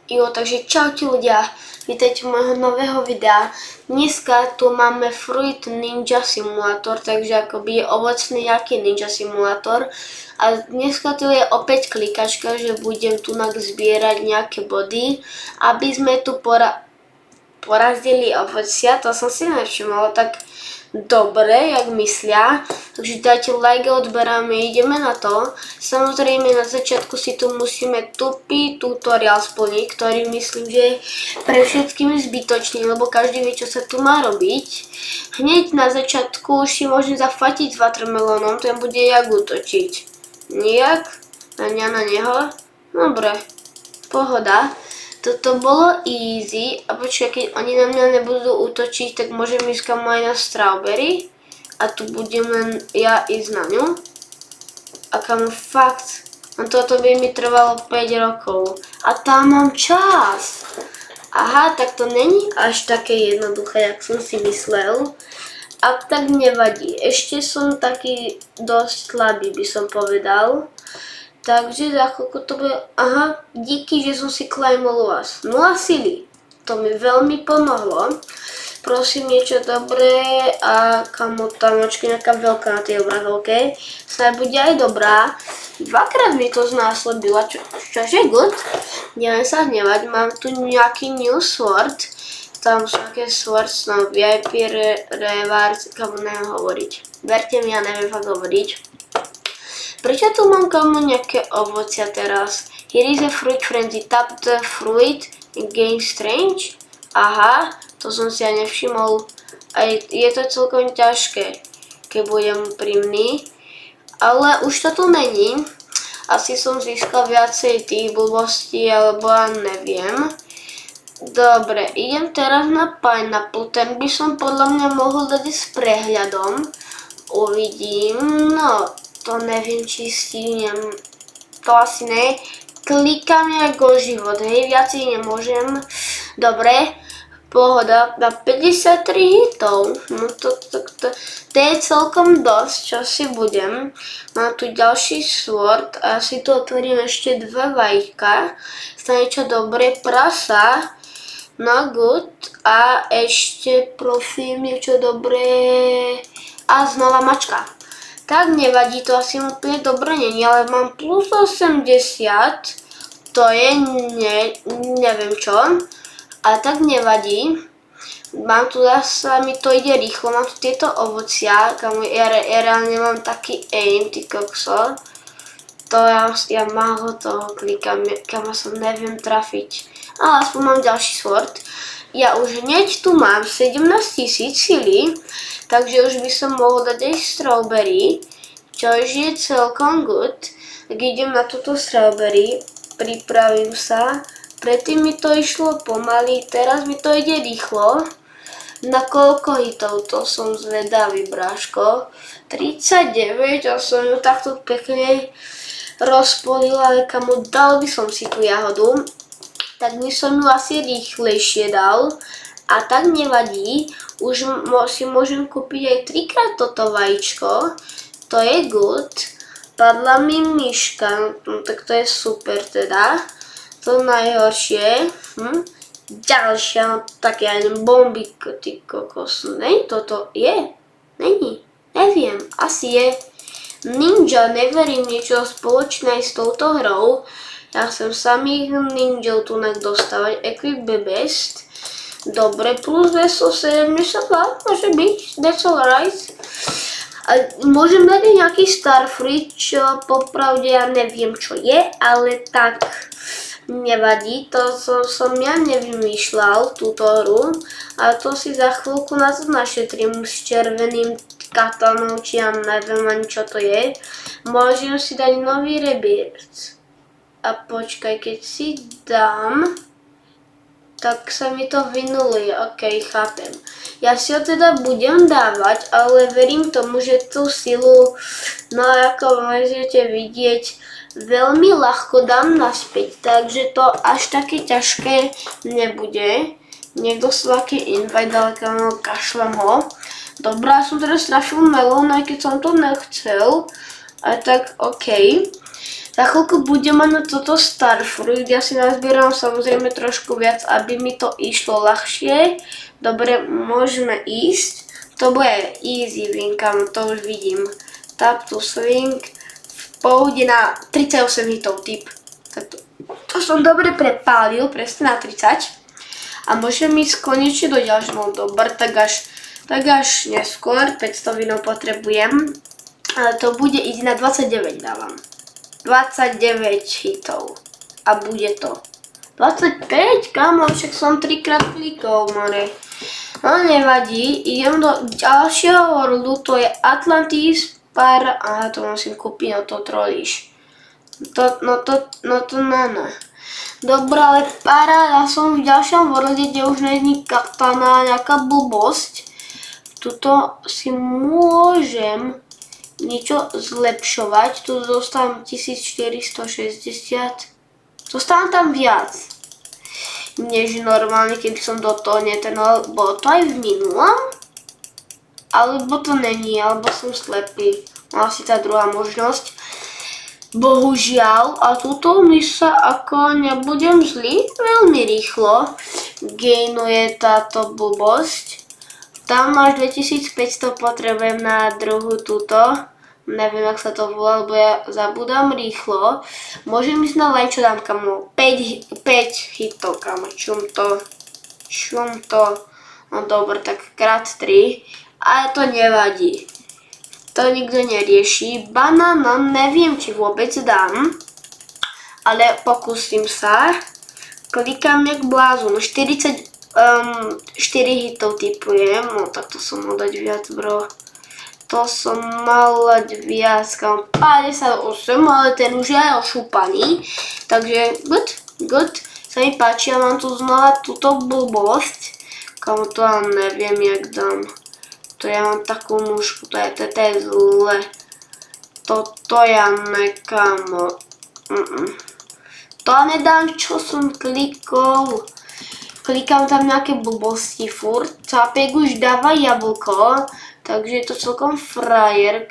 Jo, takže čaute ľudia, vítajte u môjho nového videa. Dneska tu máme Fruit Ninja Simulator, takže akoby ovocný nejaký Ninja Simulator. A dneska tu je opäť klikačka, že budem tu zbierať nejaké body, aby sme tu porazdili ovocia, to som si nevšimla tak dobre, jak myslia. Takže dajte like a odberáme, ideme na to. Samozrejme na začiatku si tu musíme tupý tutoriál splniť, ktorý myslím, že je pre všetkým zbytočný, lebo každý vie, čo sa tu má robiť. Hneď na začiatku už si môžem zafatiť s watermelonom, ten bude jak útočiť. Nijak? A ja na neho? Dobre, pohoda. Toto bolo easy a počkaj, keď oni na mňa nebudú útočiť, tak môžem ísť kamo aj na strawberry a tu budem len ja ísť na ňu. A kamo fakt, toto by mi trvalo 5 rokov a tam mám čas. Aha, tak to není až také jednoduché, jak som si myslel. A tak nevadí, ešte som taký dosť slabý, by som povedal. Takže za chvíľku to bude, aha, díky, že som si climbol vás. 0 sily, to mi veľmi pomohlo. Prosím, niečo dobré a kamo tam očky nejaká veľká na tej obrazovke. Snad bude aj dobrá. Dvakrát mi to znásobila, čože good. Neviem sa hnevať, mám tu nejaký new sword. Tam sú nejaké swords, no VIP, rewards, kamo neviem hovoriť. Verte mi, ja neviem fakt hovoriť. Prečo tu mám kamo nejaké ovocia teraz? Here is a fruit frenzy, tap the fruit and gain strange. Aha, to som si aj nevšimol. A je to celkom ťažké, keď budem úprimný. Ale už to tu není. Asi som získal viacej tých blbostí, alebo ja neviem. Dobre, idem teraz na pineapple, ten by som podľa mňa mohol dať s prehľadom. Uvidím, no. To neviem, či stínem, to asi ne. Klikám nejak o život, hej, viacej nemôžem. Dobre, pohoda, na 53 hitov, no to je celkom dosť, čo si budem. Mám tu ďalší sword a ja si tu otvorím ešte 2 vajíčka. Stane čo dobré, prasa, no good, a ešte prosím niečo dobré a znova mačka. Tak nevadí, to asi úplne dobre není, ale mám plus 80, to je neviem čo, ale tak nevadí. Mám tu zase, mi to ide rýchlo, mám tu tieto ovocia, kamo ja reálne mám taký aim, ty kokso. To ja málo toho klikám, kamo sa neviem trafiť. Ale aspoň mám ďalší sword. Ja už hneď tu mám 17 000 sily, takže už by som mohol dať aj strawberry, čo je celkom good. Tak idem na túto strawberry, pripravím sa. Predtým mi to išlo pomaly, teraz mi to ide rýchlo. Na koľko hitov, to som zvedavý, bráško. 39 a som ju takto pekne rozpolila, ale kamo dal by som si tú jahodu. Tak by som ju asi rýchlejšie dal. A tak nevadí, už si môžem kúpiť aj 3-krát toto vajíčko. To je good. Padla mi myška, no tak to je super teda. To najhoršie. Ďalšia, no tak ja idem bombík, ty kokos. Nej, toto je? Není. Neviem, asi je. Ninja, neverím, niečo spoločné s touto hrou. Ja chcem samých ninjov tu dostávať. Equip the best. Dobre, plus 272, môže byť. That's alright. A môžem dať nejaký starfruit, čo popravde ja neviem čo je, ale tak nevadí. To som ja nevymýšľal, túto hru. A to si za chvíľku našetrím s červeným katanou, či ja neviem ani čo to je. Môžem si dať nový rebirth. A počkaj, keď si dám, tak sa mi to vynuluje, ok, chápem. Ja si ho teda budem dávať, ale verím tomu, že tú silu, no ako môžete vidieť, veľmi ľahko dám naspäť, takže to až také ťažké nebude. Niekto sa taký invite, ale kamo kašlem ho. Dobrá, som teraz trafil melón, aj keď som to nechcel, ale tak ok. Za chvíľku budem mať na toto Starfruit, ja si nazbieram samozrejme trošku viac, aby mi to išlo ľahšie. Dobre, môžeme ísť. To bude easy vinkam, to už vidím. Tap to swing, v pohode na 38 hitov typ. To som dobre prepálil, presne na 30. A môžem ísť konečne do ďalšieho, dobre, tak až neskôr, 500 vinov potrebujem. Ale to bude ísť na 29 dávam. 29 hitov. A bude to. 25? Kamo, však som 3-krát klikol, more. No nevadí, idem do ďalšieho worldu, to je Atlantis aha, to musím kúpiť, no to trolíš. No to Dobre, ale paráda, som v ďalšom worlde, kde už není katana, nejaká blbosť. Tuto si môžem niečo zlepšovať, tu dostávam 1460, dostávam tam viac, než normálne, keby som do toho netrenoval. Bolo to aj v minulom? Alebo to není, alebo som slepý, asi tá druhá možnosť. Bohužiaľ, a tuto mi sa ako nebudem zlý, veľmi rýchlo gainuje táto blbosť. Tam máš 2500, potrebujem na druhú túto. Neviem, jak sa to volá, lebo ja zabudám rýchlo. Môžem ísť na line, čo dám, kamo? 5 hitov, kamo. Čum to. No dobre, tak krát 3. Ale to nevadí. To nikto nerieši. Banána neviem, či vôbec dám. Ale pokúsim sa. Klikám jak blázon. 4 hitov typujem, no tak to som mal dať viac, bro. To som mal dať viac, kam 58, ale ten už je aj ošúpaný. Takže good, sa mi páči, ja mám tu znova túto blbosť. Kam to ja neviem, jak dám. To ja mám takú mušku, to je zle. Toto ja nekamo. To nedám, čo som klikol. Klikám tam nejaké blbosti furt. Cápek už dáva jablko, takže je to celkom frajer,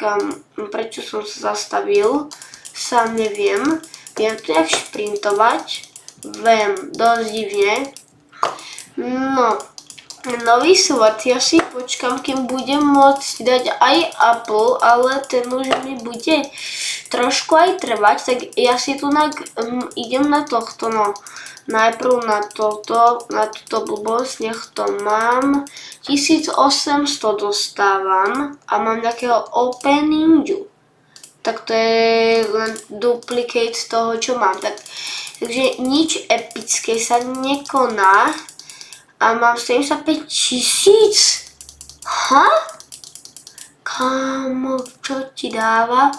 prečo som sa zastavil, sám neviem. Viem to jak šprintovať, viem, dosť divne. No, nový sword, ja si počkám, kým budem môcť dať aj Apple, ale ten už mi bude trošku aj trvať, tak ja si tu idem na tohto, no. Najprv na túto blbosť, nech to mám. 1800 dostávam a mám nejakého openingu. Tak to je len duplicate z toho, čo mám. Takže nič epické sa nekoná. A mám 75 000. Ha? Kámo, čo ti dáva?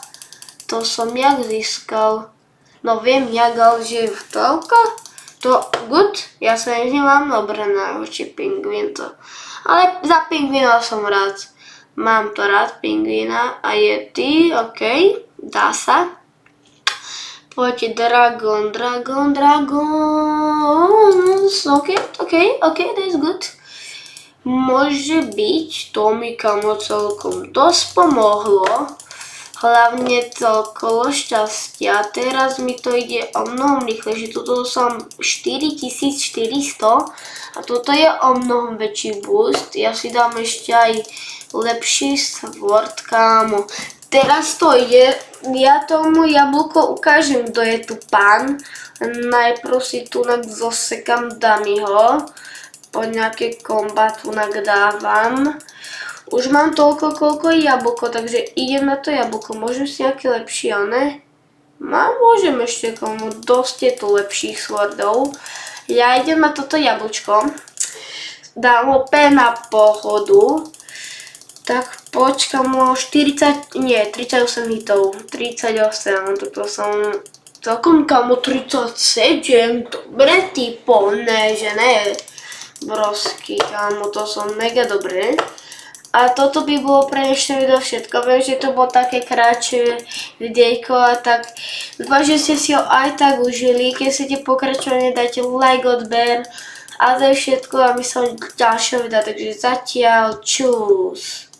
To som jak získal. No viem jak, ale že je v toľko? To good, ja sa nevnímam dobre na oči pingvín to. Ale za pingvína som rád. Mám to rád, pingvína a Yeti, ok, dá sa. Poďte Dragon. Ok, that's good. Môže byť, to mi kamo celkom dosť pomohlo. Hlavne to kolo šťastia. Teraz mi to ide o mnohom rýchlejšie. Tuto som 4400 a toto je o mnohom väčší boost. Ja si dám ešte aj lepší sword, kámo. Teraz to ide. Ja tomu jablko ukážem, kto je tu pán. Najprv si tu zosekam Damiho. Po nejaké komba tu dávam. Už mám toľko, koľko je jablko, takže idem na to jablko. Môžem si nejaké lepšie, ne? Môžem ešte komu, dosť je tu lepších swordov. Ja idem na toto jablčko. Dám ho na pohodu. Tak počkam o 38 hitov. 38, toto som celkom kamo 37. Dobre typo, ne, že ne. Brosky, kamo, to som mega dobré. A toto by bolo pre dnešné video všetko. Viem, že to bolo také krátšie videjko a tak dúfam, že ste si ho aj tak užili. Keď chcete pokračovať, dajte like, odber a to je všetko a my sa v ďalšieho videa. Takže zatiaľ čus.